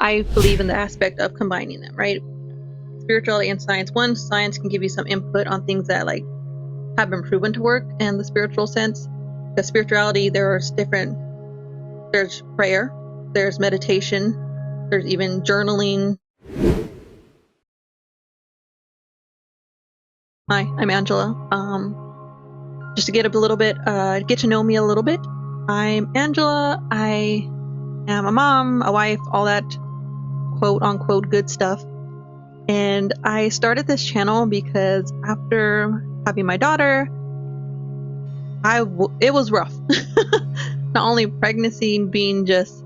I believe in the aspect of combining them, right? Spirituality and science. One, science can give you some input on things that like have been proven to work in the spiritual sense. The spirituality, there's prayer, there's meditation, there's even journaling. Hi, I'm Angela. Just to get up a little bit, get to know me a little bit. I'm Angela. I am a mom, a wife, all that quote unquote good stuff. And I started this channel because after having my daughter, it was rough. Not only pregnancy being just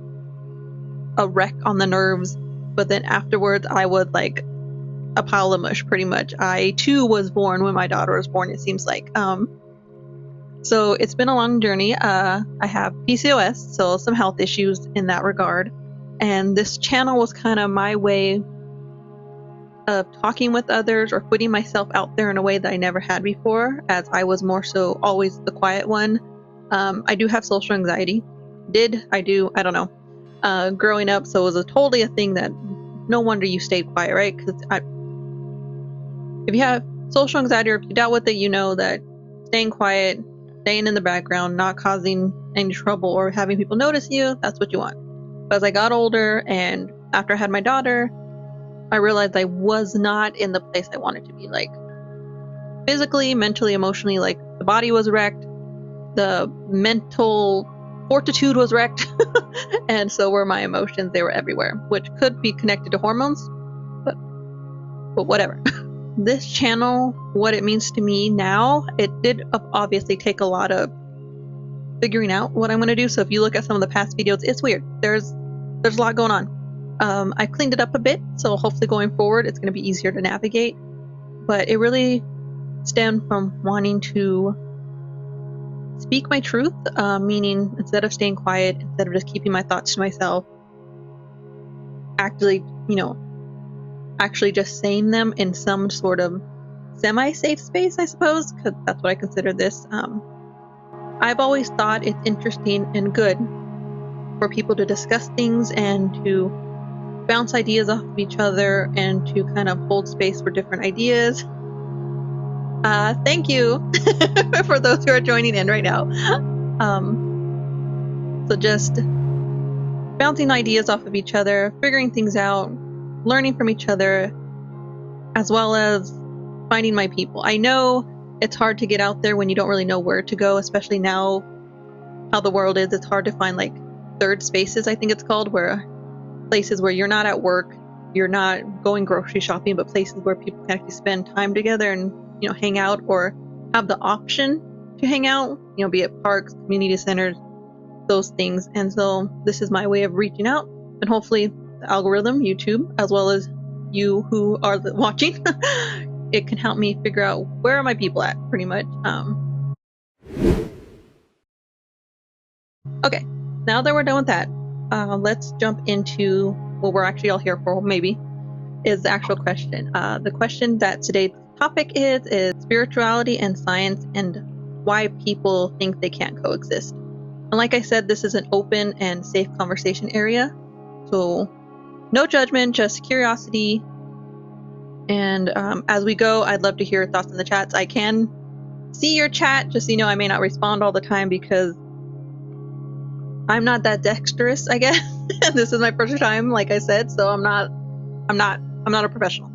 a wreck on the nerves, but then afterwards I was like a pile of mush pretty much. I too was born when my daughter was born, it seems like. So it's been a long journey. I have PCOS, so some health issues in that regard. And this channel was kind of my way of talking with others or putting myself out there in a way that I never had before, as I was more so always the quiet one. I do have social anxiety. I don't know. Growing up, so it was totally a thing that no wonder you stayed quiet, right? Because if you have social anxiety or if you dealt with it, you know that staying quiet, staying in the background, not causing any trouble or having people notice you, that's what you want. But as I got older and after I had my daughter, I realized I was not in the place I wanted to be, like physically, mentally, emotionally. Like the body was wrecked, the mental fortitude was wrecked, and so were my emotions. They were everywhere, which could be connected to hormones, but whatever. This channel, what it means to me now, it did obviously take a lot of figuring out what I'm going to do. So if you look at some of the past videos, it's weird. There's a lot going on. I cleaned it up a bit, so hopefully going forward it's going to be easier to navigate. But it really stemmed from wanting to speak my truth, meaning instead of staying quiet, instead of just keeping my thoughts to myself, actually just saying them in some sort of semi-safe space, I suppose, because that's what I consider this. I've always thought it's interesting and good for people to discuss things and to bounce ideas off of each other and to kind of hold space for different ideas. Thank you for those who are joining in right now. So just bouncing ideas off of each other, figuring things out, learning from each other, as well as finding my people. I know it's hard to get out there when you don't really know where to go, especially now how the world is. It's hard to find like third spaces, I think it's called, where places where you're not at work, you're not going grocery shopping, but places where people can actually spend time together and hang out or have the option to hang out, be it parks, community centers, those things. And so this is my way of reaching out, and hopefully the algorithm, YouTube, as well as you who are watching, it can help me figure out where are my people at, pretty much. Okay, now that we're done with that, let's jump into what we're actually all here for, maybe, is the actual question. The question that today's topic is spirituality and science and why people think they can't coexist. And like I said, this is an open and safe conversation area, so no judgment, just curiosity. And as we go, I'd love to hear your thoughts in the chats. I can see your chat, just so you know, I may not respond all the time because I'm not that dexterous, I guess. This is my first time, like I said, so I'm not a professional.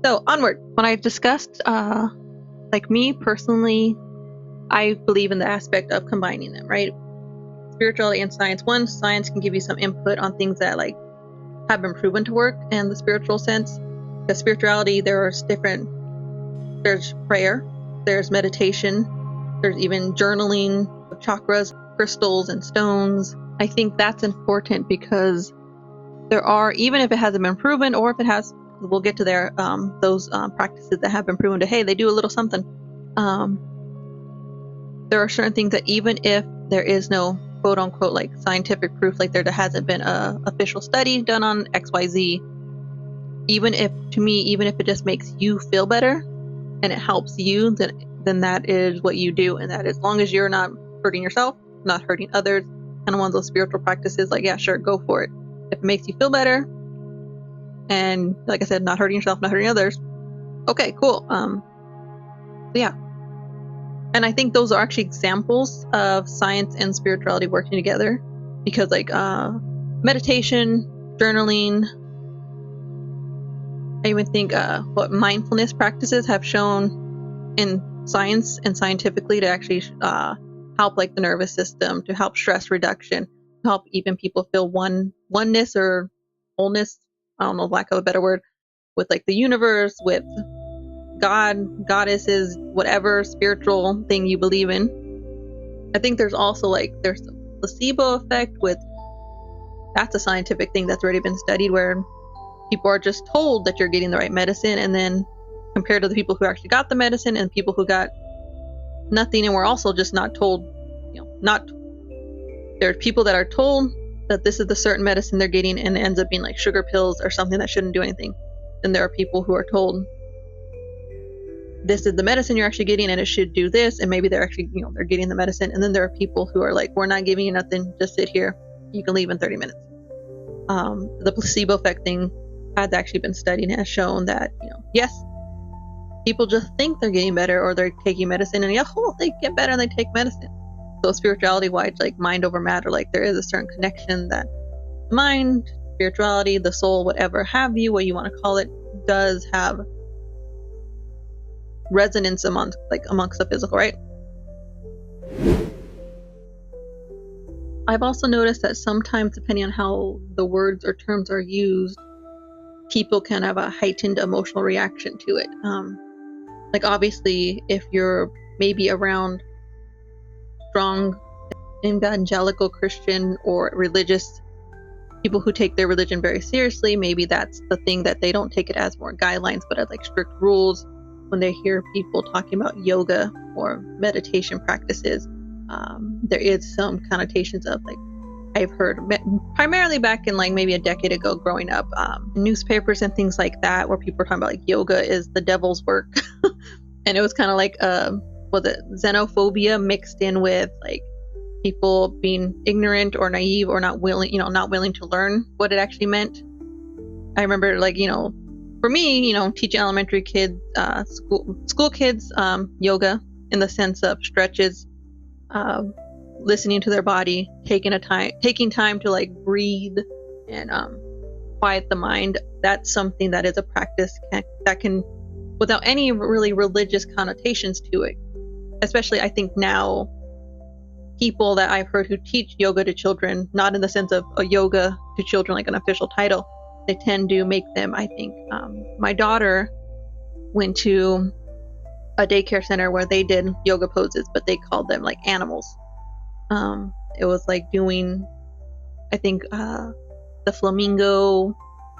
So onward. When I discussed, like me personally, I believe in the aspect of combining them, right? Spirituality and science. One, science can give you some input on things that like have been proven to work in the spiritual sense. Because spirituality, there's prayer, there's meditation, there's even journaling, chakras, crystals, and stones. I think that's important because there are, even if it hasn't been proven, or if it has, we'll get to there, those practices that have been proven to, hey, they do a little something. There are certain things that even if there is no quote unquote like scientific proof, like there hasn't been a official study done on XYZ, even if it just makes you feel better and it helps you, then that is what you do. And that, as long as you're not hurting yourself, not hurting others, kind of one of those spiritual practices, like, yeah, sure, go for it. If it makes you feel better, and like I said, not hurting yourself, not hurting others, okay, cool. Yeah. And I think those are actually examples of science and spirituality working together, because like meditation, journaling, I even think what mindfulness practices have shown in science and scientifically to actually help like the nervous system, to help stress reduction, to help even people feel oneness or wholeness, I don't know, lack of a better word, with like the universe, with God, goddesses, whatever spiritual thing you believe in. I think there's also like there's the placebo effect, with that's a scientific thing that's already been studied, where people are just told that you're getting the right medicine, and then compared to the people who actually got the medicine and people who got nothing and were also just not told, there are people that are told that this is the certain medicine they're getting and it ends up being like sugar pills or something that shouldn't do anything. Then there are people who are told this is the medicine you're actually getting and it should do this, and maybe they're actually, they're getting the medicine. And then there are people who are like, we're not giving you nothing, just sit here, you can leave in 30 minutes. The placebo effect thing has actually been studied and has shown that, yes, people just think they're getting better or they're taking medicine, and they get better and they take medicine. So spirituality wise, like mind over matter, like there is a certain connection that mind, spirituality, the soul, whatever have you, what you want to call it, does have resonance amongst the physical, right? I've also noticed that sometimes, depending on how the words or terms are used, people can have a heightened emotional reaction to it. Like obviously, if you're maybe around strong evangelical Christian or religious people who take their religion very seriously, maybe that's the thing, that they don't take it as more guidelines but as like strict rules. When they hear people talking about yoga or meditation practices, there is some connotations of, like, I've heard primarily back in like maybe a decade ago growing up, newspapers and things like that, where people were talking about like yoga is the devil's work. And it was kind of like was it xenophobia mixed in with like people being ignorant or naive or not willing to learn what it actually meant. I remember, like, for me, teaching elementary kids, school kids, yoga in the sense of stretches, listening to their body, taking time to like breathe and quiet the mind. That's something that is a practice that can, without any really religious connotations to it. Especially, I think now, people that I've heard who teach yoga to children, not in the sense of a yoga to children like an official title, they tend to make them, I think, my daughter went to a daycare center where they did yoga poses, but they called them like animals. It was like doing, I think, the flamingo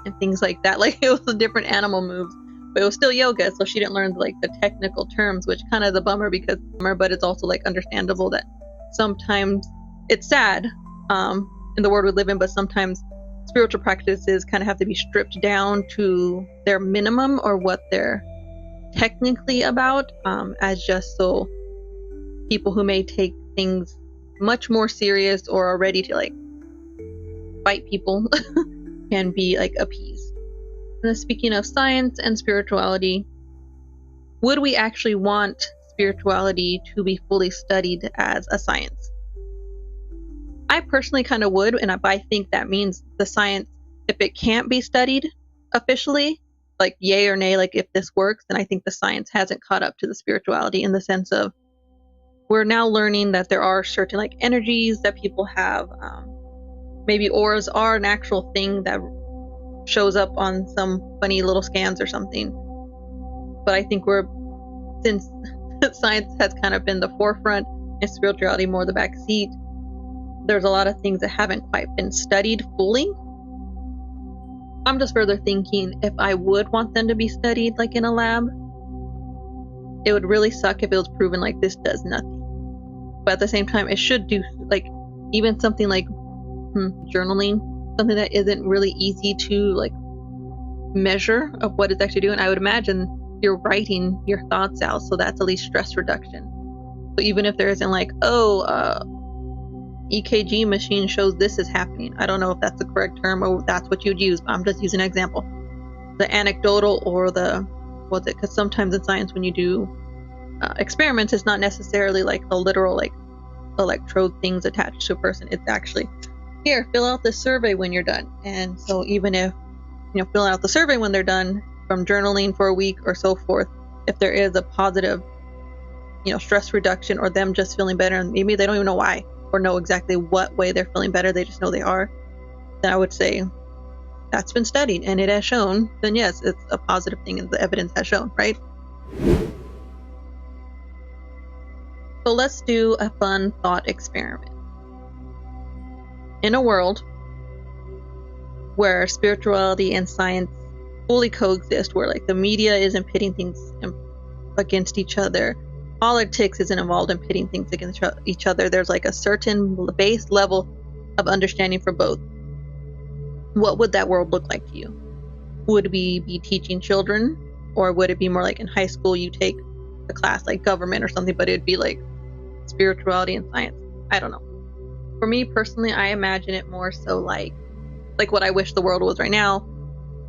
and things like that. Like, it was a different animal moves, but it was still yoga, so she didn't learn like the technical terms, which kind of is a bummer, but it's also like understandable that sometimes it's sad in the world we live in, but sometimes spiritual practices kind of have to be stripped down to their minimum or what they're technically about, as just so people who may take things much more serious or are ready to like fight people can be like appeased. And speaking of science and spirituality, would we actually want spirituality to be fully studied as a science? I personally kind of would, and I think that means the science, if it can't be studied officially, like yay or nay, like if this works, then I think the science hasn't caught up to the spirituality, in the sense of we're now learning that there are certain like energies that people have. Maybe auras are an actual thing that shows up on some funny little scans or something. But I think since science has kind of been the forefront and spirituality more the back seat, there's a lot of things that haven't quite been studied fully. I'm just further thinking, if I would want them to be studied like in a lab, it would really suck if it was proven like this does nothing. But at the same time, it should do, like, even something like journaling, something that isn't really easy to like measure of what it's actually doing. I would imagine you're writing your thoughts out, so that's at least stress reduction. So even if there isn't like, EKG machine shows this is happening. I don't know if that's the correct term or that's what you'd use, but I'm just using an example. The anecdotal or because sometimes in science when you do experiments, it's not necessarily like the literal like electrode things attached to a person. It's actually, here, fill out this survey when you're done. And so even if, filling out the survey when they're done from journaling for a week or so forth, if there is a positive, stress reduction or them just feeling better, and maybe they don't even know why or know exactly what way they're feeling better, they just know they are, then I would say that's been studied and it has shown, then yes, it's a positive thing and the evidence has shown, right? So let's do a fun thought experiment. In a world where spirituality and science fully coexist, where like the media isn't pitting things against each other, politics isn't involved in pitting things against each other, there's like a certain base level of understanding for both. What would that world look like to you? Would we be teaching children, or would it be more like in high school you take a class like government or something, but it'd be like spirituality and science? I don't know. For me personally, I imagine it more so like what I wish the world was right now.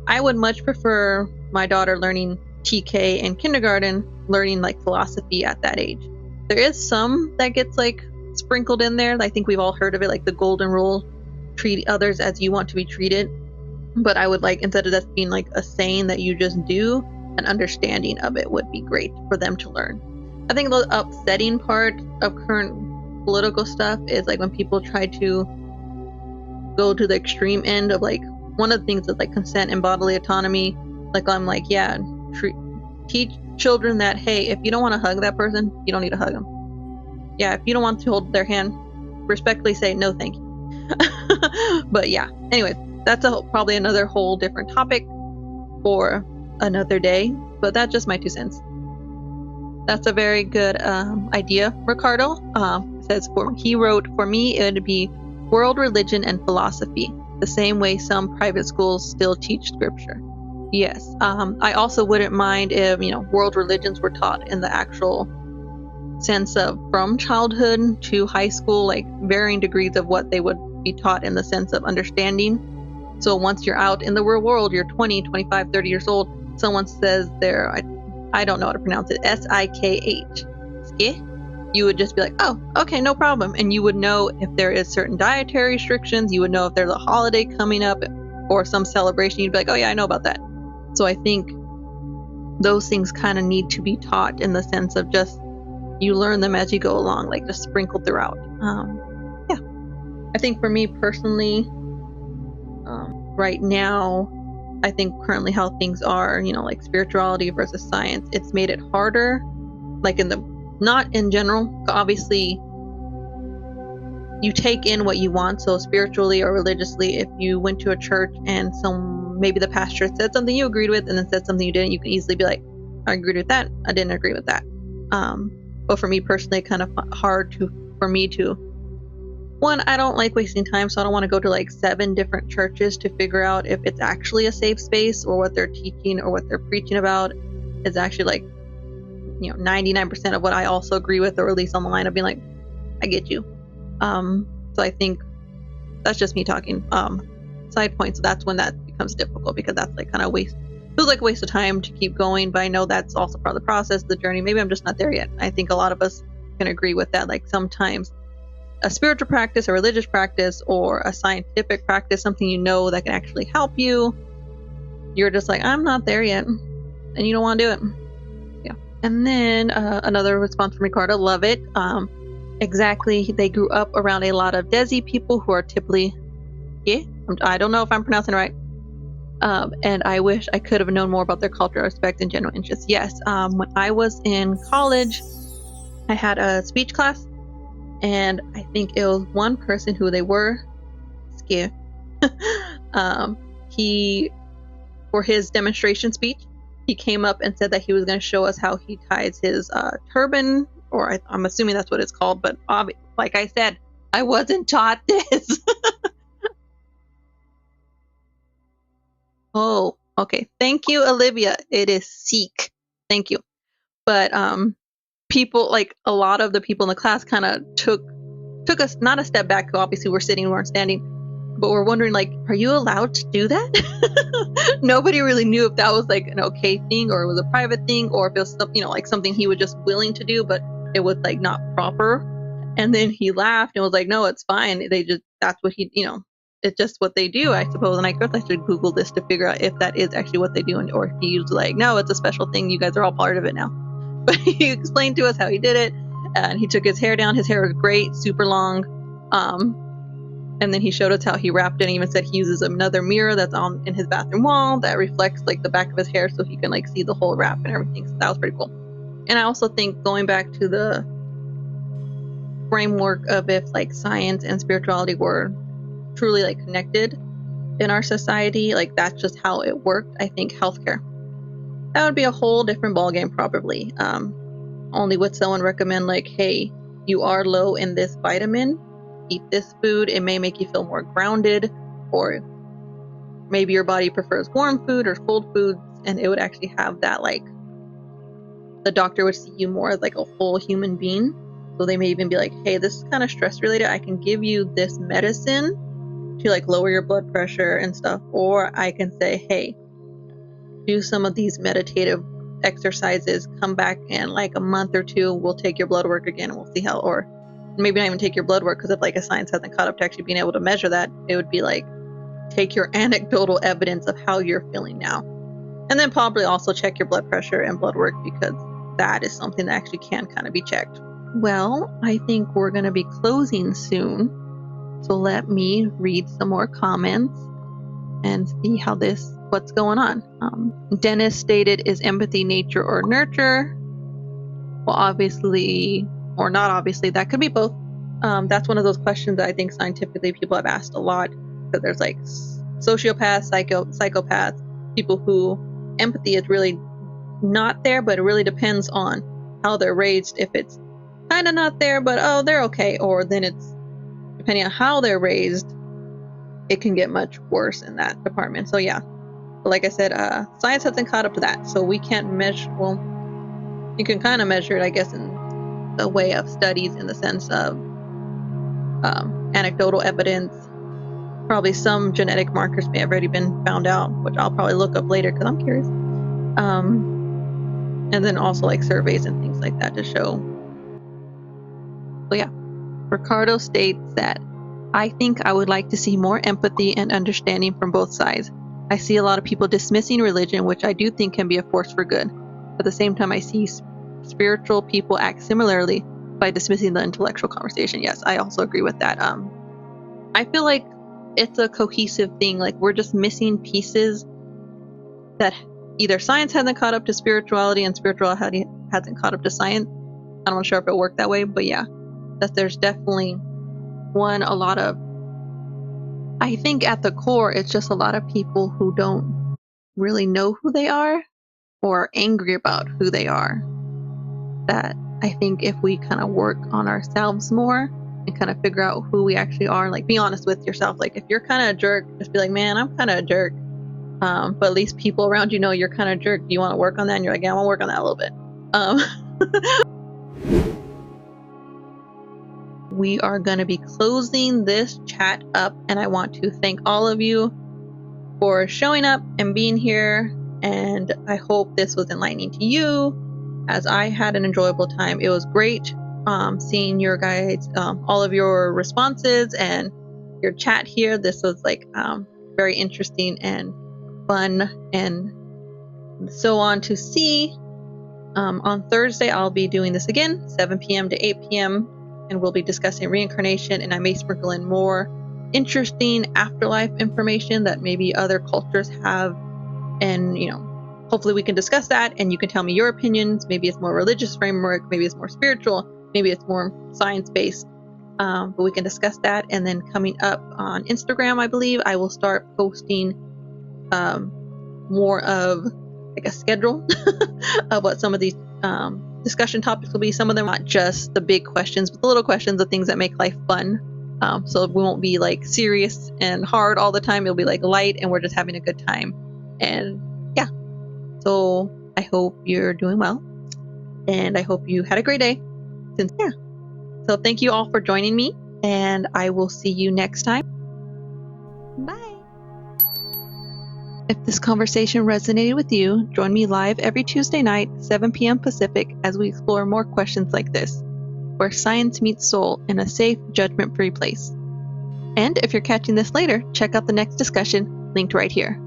I would much prefer my daughter learning TK in kindergarten, learning like philosophy at that age. There is some that gets like sprinkled in there. I think we've all heard of it, like the golden rule, treat others as you want to be treated. But I would like, instead of that being like a saying that you just do, an understanding of it would be great for them to learn. I think the upsetting part of current political stuff is like when people try to go to the extreme end of like, one of the things is like consent and bodily autonomy. Like I'm like, yeah, teach children that, hey, if you don't want to hug that person, you don't need to hug them. Yeah, if you don't want to hold their hand, respectfully say no thank you. But yeah, anyways, that's probably another whole different topic for another day, but that's just my 2 cents. That's a very good idea, Ricardo. Says he wrote, for me it would be world religion and philosophy, the same way some private schools still teach scripture. Yes. I also wouldn't mind if world religions were taught in the actual sense of from childhood to high school, like varying degrees of what they would be taught in the sense of understanding. So once you're out in the real world, you're 20, 25, 30 years old, someone says I don't know how to pronounce it, Sikh, Sikh, you would just be like, oh, okay, no problem. And you would know if there is certain dietary restrictions, you would know if there's a holiday coming up or some celebration, you'd be like, oh yeah, I know about that. So I think those things kind of need to be taught in the sense of just you learn them as you go along, like just sprinkled throughout. Yeah, I think for me personally, right now, I think currently how things are, like spirituality versus science, it's made it harder, like not in general, obviously you take in what you want. So spiritually or religiously, if you went to a church and maybe the pastor said something you agreed with and then said something you didn't, you can easily be like, I agreed with that, I didn't agree with that. But for me personally, kind of hard for me to, one, I don't like wasting time, so I don't want to go to like 7 different churches to figure out if it's actually a safe space or what they're teaching or what they're preaching about is actually like 99% of what I also agree with, or at least on the line of being like, I get you. So I think that's just me talking. Side point, so that's when that becomes difficult, because that's like kind of feels like a waste of time to keep going, but I know that's also part of the process, the journey. Maybe I'm just not there yet. I think a lot of us can agree with that. Like sometimes a spiritual practice, a religious practice, or a scientific practice, something that can actually help you, you're just like, I'm not there yet, and you don't want to do it. Yeah. And then another response from Ricardo, love it. Exactly, they grew up around a lot of Desi people who are typically, I don't know if I'm pronouncing it right. And I wish I could have known more about their culture, respect, and general interest. Yes, when I was in college, I had a speech class, and I think it was one person who they were Sikh. He, for his demonstration speech, he came up and said that he was going to show us how he ties his turban, or I'm assuming that's what it's called, but like I said, I wasn't taught this. Oh, okay. Thank you, Olivia. It is Sikh. Thank you. But people, like a lot of the people in the class kind of took took us not a step back. Obviously, we're sitting, we weren't standing, but we're wondering, like, are you allowed to do that? Nobody really knew if that was like an okay thing, or it was a private thing, or if it was something, like something he was just willing to do, but it was like not proper. And then he laughed and was like, no, it's fine. That's what it's just what they do, I suppose. And I guess I should Google this to figure out if that is actually what they do, or if he was like, no, it's a special thing. You guys are all part of it now. But he explained to us how he did it, and he took his hair down. His hair was great, super long. And then he showed us how he wrapped it, and even said he uses another mirror that's on in his bathroom wall that reflects like the back of his hair, so he can like see the whole wrap and everything. So that was pretty cool. And I also think, going back to the framework of if like science and spirituality were truly like connected in our society, like that's just how it worked. I think healthcare, that would be a whole different ballgame probably. Only would someone recommend like, hey, you are low in this vitamin, eat this food, it may make you feel more grounded, or maybe your body prefers warm food or cold foods, and it would actually have that, like the doctor would see you more as like a whole human being. So they may even be like, hey, this is kind of stress related, I can give you this medicine to like lower your blood pressure and stuff, or I can say, hey, do some of these meditative exercises, come back in like a month or two, we'll take your blood work again and we'll see how, or maybe not even take your blood work, because if like a science hasn't caught up to actually being able to measure that, it would be like, take your anecdotal evidence of how you're feeling now, and then probably also check your blood pressure and blood work, because that is something that actually can kind of be checked. Well, I think we're going to be closing soon, so let me read some more comments and see what's going on. Dennis stated, is empathy nature or nurture? Well, obviously, or not obviously, that could be both. That's one of those questions that I think scientifically people have asked a lot, because there's like sociopaths, psychopaths, people who empathy is really not there, but it really depends on how they're raised. If it's kind of not there, but oh, they're okay, or then it's depending on how they're raised, it can get much worse in that department. So yeah, but like I said, science hasn't caught up to that, so we can't measure. Well, you can kind of measure it, I guess, in the way of studies, in the sense of anecdotal evidence. Probably some genetic markers may have already been found out, which I'll probably look up later because I'm curious. And then also like surveys and things like that to show. So yeah, Ricardo states that, I think I would like to see more empathy and understanding from both sides. I see a lot of people dismissing religion, which I do think can be a force for good. At the same time, I see spiritual people act similarly by dismissing the intellectual conversation. Yes, I also agree with that. I feel like it's a cohesive thing. Like, we're just missing pieces that either science hasn't caught up to spirituality and spirituality hasn't caught up to science. I'm not sure if it worked that way, but yeah, that there's definitely a lot of, I think at the core, it's just a lot of people who don't really know who they are, or are angry about who they are. That I think if we kind of work on ourselves more and kind of figure out who we actually are, like, be honest with yourself. Like, if you're kind of a jerk, just be like, man, I'm kind of a jerk. But at least people around you know you're kind of a jerk. You want to work on that? And you're like, yeah, I want to work on that a little bit. We are going to be closing this chat up, and I want to thank all of you for showing up and being here, and I hope this was enlightening to you, as I had an enjoyable time. It was great seeing your guys, all of your responses and your chat here. This was like very interesting and fun and so on to see. On Thursday, I'll be doing this again, 7 p.m. to 8 p.m., and we'll be discussing reincarnation, and I may sprinkle in more interesting afterlife information that maybe other cultures have, and hopefully we can discuss that, and you can tell me your opinions. Maybe it's more religious framework, maybe it's more spiritual, maybe it's more science-based, but we can discuss that. And then coming up on Instagram, I believe I will start posting more of like a schedule of what some of these discussion topics will be. Some of them not just the big questions, but the little questions, the things that make life fun. So we won't be like serious and hard all the time. It'll be like light, and we're just having a good time. And yeah, so I hope you're doing well, and I hope you had a great day. So thank you all for joining me, and I will see you next time. Bye! If this conversation resonated with you, join me live every Tuesday night, 7 p.m. Pacific, as we explore more questions like this, where science meets soul in a safe, judgment-free place. And if you're catching this later, check out the next discussion, linked right here.